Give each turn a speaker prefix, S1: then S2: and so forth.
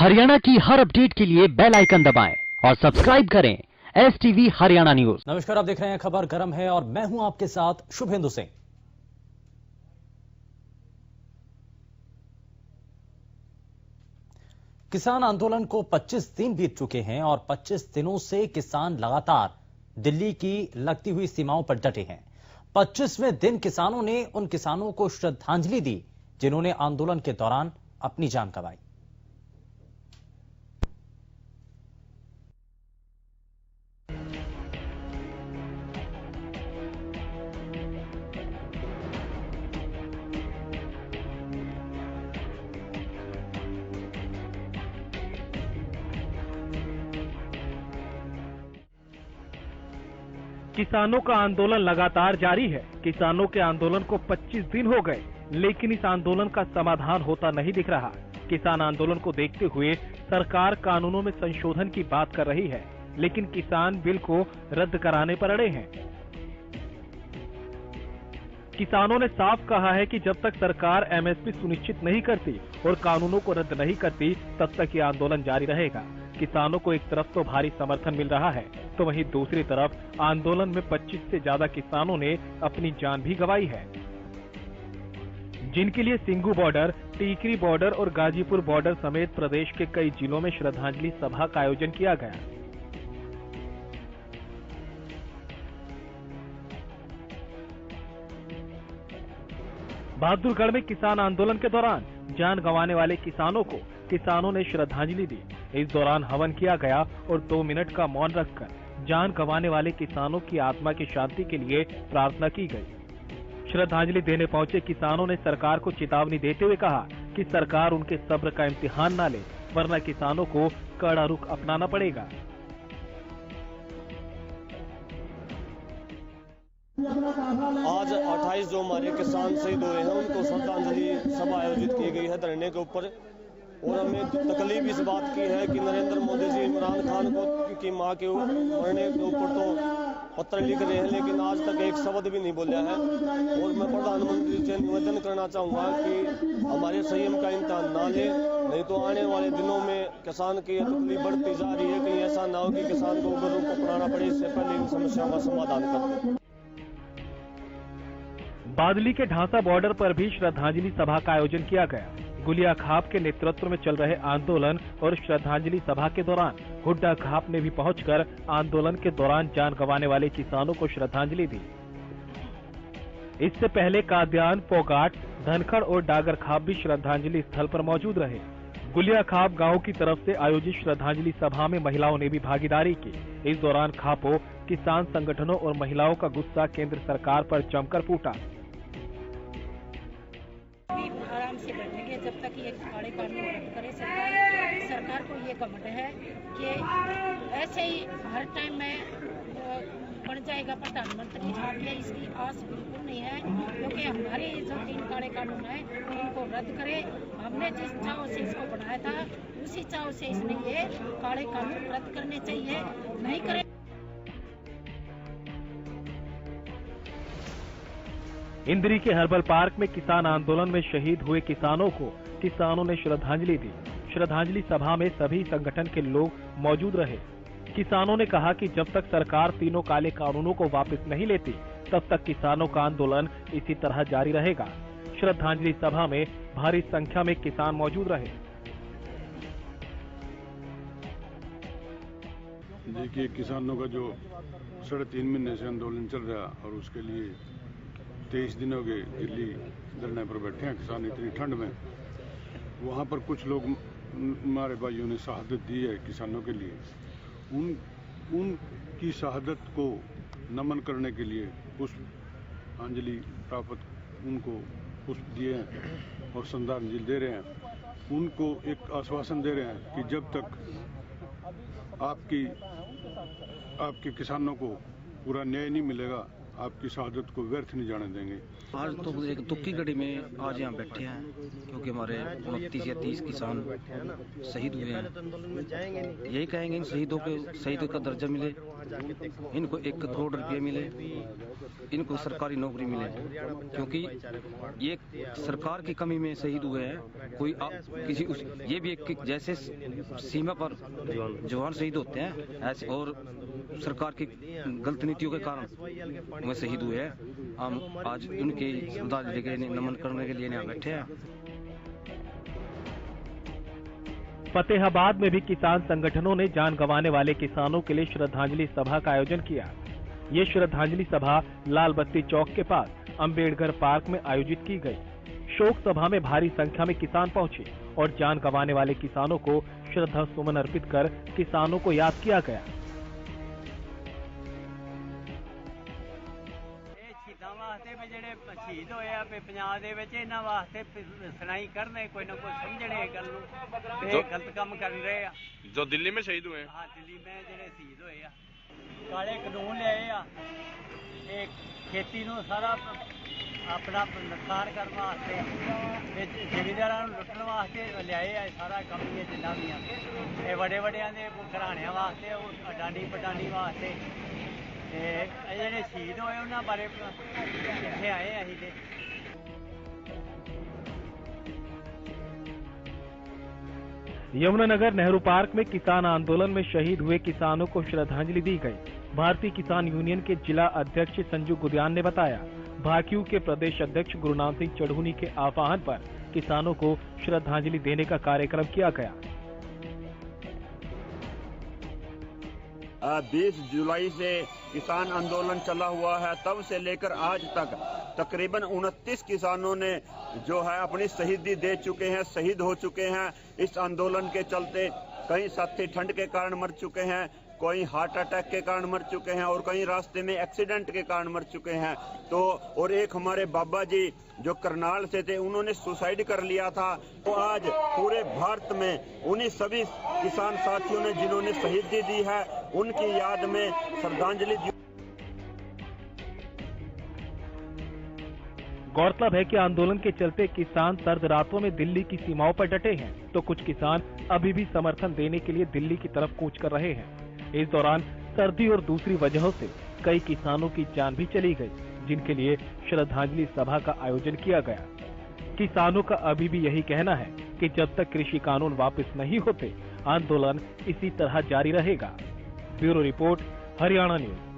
S1: हरियाणा की हर अपडेट के लिए बेल आइकन दबाएं और सब्सक्राइब करें STV हरियाणा न्यूज।
S2: नमस्कार, आप देख रहे हैं खबर गर्म है और मैं हूं आपके साथ शुभेंदु सिंह। किसान आंदोलन को 25 दिन बीत चुके हैं और 25 दिनों से किसान लगातार दिल्ली की लगती हुई सीमाओं पर डटे हैं। 25वें दिन किसानों ने उन किसानों को श्रद्धांजलि दी जिन्होंने आंदोलन के दौरान अपनी जान गंवाई।
S3: किसानों का आंदोलन लगातार जारी है। किसानों के आंदोलन को 25 दिन हो गए, लेकिन इस आंदोलन का समाधान होता नहीं दिख रहा। किसान आंदोलन को देखते हुए सरकार कानूनों में संशोधन की बात कर रही है, लेकिन किसान बिल को रद्द कराने पर अड़े हैं। किसानों ने साफ कहा है कि जब तक सरकार MSP सुनिश्चित नहीं करती और कानूनों को रद्द नहीं करती, तब तक ये आंदोलन जारी रहेगा। किसानों को एक तरफ तो भारी समर्थन मिल रहा है, तो वहीं दूसरी तरफ आंदोलन में 25 से ज्यादा किसानों ने अपनी जान भी गंवाई है, जिनके लिए सिंघू बॉर्डर, टीकरी बॉर्डर और गाजीपुर बॉर्डर समेत प्रदेश के कई जिलों में श्रद्धांजलि सभा का आयोजन किया गया। बहादुरगढ़ में किसान आंदोलन के दौरान जान गंवाने वाले किसानों को किसानों ने श्रद्धांजलि दी। इस दौरान हवन किया गया और 2 मिनट का मौन रखकर जान गंवाने वाले किसानों की आत्मा की शांति के लिए प्रार्थना की गई। श्रद्धांजलि देने पहुंचे किसानों ने सरकार को चेतावनी देते हुए कहा कि सरकार उनके सब्र का इम्तिहान न ले, वरना किसानों को कड़ा रुख अपनाना पड़ेगा।
S4: आज 28 जो हमारे किसान शहीद हुए हैं उनको श्रद्धांजलि सभा आयोजित की गई है धरने के ऊपर। और हमें तकलीफ इस बात की है कि नरेंद्र मोदी जी इमरान खान को की मां के मरने के ऊपर तो पत्र लिख रहे हैं, लेकिन आज तक एक शब्द भी नहीं बोला है। और मैं प्रधानमंत्री से निवेदन करना चाहूंगा कि हमारे संयम का इम्तिहान ना ले, नहीं तो आने वाले दिनों में किसान की तकलीफ बढ़ती जा रही है। कहीं ऐसा ना हो कि किसान को उग्र रूप अपनाना पड़े। इससे पहले इन समस्याओं का समाधान करते हैं।
S3: बादली के ढांसा बॉर्डर पर भी श्रद्धांजलि सभा का आयोजन किया गया। गुलिया खाप के नेतृत्व में चल रहे आंदोलन और श्रद्धांजलि सभा के दौरान हुड्डा खाप ने भी पहुंचकर आंदोलन के दौरान जान गंवाने वाले किसानों को श्रद्धांजलि दी। इससे पहले काद्यान, फोगाट, धनखड़ और डागर खाप भी श्रद्धांजलि स्थल पर मौजूद रहे। गुलिया खाप गांव की तरफ से आयोजित श्रद्धांजलि सभा में महिलाओं ने भी भागीदारी की। इस दौरान खापों, किसान संगठनों और महिलाओं का गुस्सा केंद्र सरकार पर जमकर फूटा।
S5: आराम से बैठेंगे जब तक ये काले कानून रद्द करे सरकार को ये घमंड है कि ऐसे ही हर टाइम में बन जाएगा प्रधानमंत्री। आगे इसकी आस बिल्कुल नहीं है, क्योंकि हमारे जो 3 काले कानून है उनको रद्द करे। हमने जिस चाव से इसको बनाया था उसी चाव से इसने ये काले कानून रद्द करने चाहिए, नहीं करे।
S3: इंद्री के हर्बल पार्क में किसान आंदोलन में शहीद हुए किसानों को किसानों ने श्रद्धांजलि दी। श्रद्धांजलि सभा में सभी संगठन के लोग मौजूद रहे। किसानों ने कहा कि जब तक सरकार तीनों काले कानूनों को वापस नहीं लेती, तब तक किसानों का आंदोलन इसी तरह जारी रहेगा। श्रद्धांजलि सभा में भारी संख्या में किसान मौजूद रहे।
S6: देखिए, किसानों का जो 3.5 महीने से आंदोलन चल रहा है और उसके लिए 23 दिन हो गए दिल्ली धरने पर बैठे हैं किसान। इतनी ठंड में वहाँ पर कुछ लोग हमारे भाइयों ने शहादत दी है किसानों के लिए। उनकी शहादत को नमन करने के लिए पुष्पांजलि प्राप्त उनको पुष्प दिए हैं और श्रद्धांजलि दे रहे हैं। उनको एक आश्वासन दे रहे हैं कि जब तक आपके किसानों को पूरा न्याय नहीं मिलेगा, आपकी शहादत को व्यर्थ नहीं जाने देंगे।
S7: आज तो एक दुख की घड़ी में आज यहाँ बैठे हैं क्योंकि हमारे 29 या 30 किसान शहीद हुए हैं। यही कहेंगे इन शहीदों का दर्जा मिले, इनको 1 करोड़ रुपये मिले, इनको सरकारी नौकरी मिले, क्योंकि ये सरकार की कमी में शहीद हुए हैं। कोई ये भी एक जैसे सीमा पर जवान शहीद होते हैं ऐसे, और सरकार की गलत नीतियों के कारण में शहीद हुए हैं। हम आज उनके श्रद्धांजलि के नमन करने के लिए यहाँ बैठे हैं।
S3: फतेहाबाद में भी किसान संगठनों ने जान गंवाने वाले किसानों के लिए श्रद्धांजलि सभा का आयोजन किया। ये श्रद्धांजलि सभा लाल बत्ती चौक के पास अंबेडकर पार्क में आयोजित की गई। शोक सभा में भारी संख्या में किसान पहुंचे और जान गंवाने वाले किसानों को श्रद्धा सुमन अर्पित कर किसानों को याद किया गया।
S8: शहीद होए पंजाब दे विच इन्हां वास्ते सुनाई करने कोई ना कोई समझने गल नूं गलत काम कर रहे आ।
S9: जो दिल्ली में शहीद हुए,
S8: हाँ दिल्ली में जेडे शहीद होए आ, काले कानून लियाए आ खेती नूं सारा अपना नुकसान करने वास्ते, जिमीदारां नूं लुट्टण वास्ते लियाए आ सारा कम ये जिन्ना भी आ बड़े बड़ियां दे घराणियां वास्ते, अडानी पटानी वास्ते। जेडे शहीद होए उन्हां बारे इत्थे आए असीं ते।
S3: यमुनानगर नेहरू पार्क में किसान आंदोलन में शहीद हुए किसानों को श्रद्धांजलि दी गई। भारतीय किसान यूनियन के जिला अध्यक्ष संजू गुदियान ने बताया, भाकियू के प्रदेश अध्यक्ष गुरुनाम सिंह चढ़ूनी के आह्वान पर किसानों को श्रद्धांजलि देने का कार्यक्रम किया गया।
S10: 20 जुलाई से किसान आंदोलन चला हुआ है, तब से लेकर आज तक तकरीबन 29 किसानों ने जो है अपनी शहीदी दे चुके हैं, शहीद हो चुके हैं। इस आंदोलन के चलते कई साथी ठंड के कारण मर चुके हैं, कोई हार्ट अटैक के कारण मर चुके हैं और कई रास्ते में एक्सीडेंट के कारण मर चुके हैं। तो और एक हमारे बाबा जी जो करनाल से थे, उन्होंने सुसाइड कर लिया था। तो आज पूरे भारत में उन्हीं सभी किसान साथियों ने जिन्होंने शहीदी दी है, उनकी याद में श्रद्धांजलि दी।
S3: गौरतलब है कि आंदोलन के चलते किसान सर्द रातों में दिल्ली की सीमाओं पर डटे हैं, तो कुछ किसान अभी भी समर्थन देने के लिए दिल्ली की तरफ कूच कर रहे हैं। इस दौरान सर्दी और दूसरी वजहों से कई किसानों की जान भी चली गई, जिनके लिए श्रद्धांजलि सभा का आयोजन किया गया। किसानों का अभी भी यही कहना है कि जब तक कृषि कानून वापस नहीं होते, आंदोलन इसी तरह जारी रहेगा। Bureau report, Haryana news.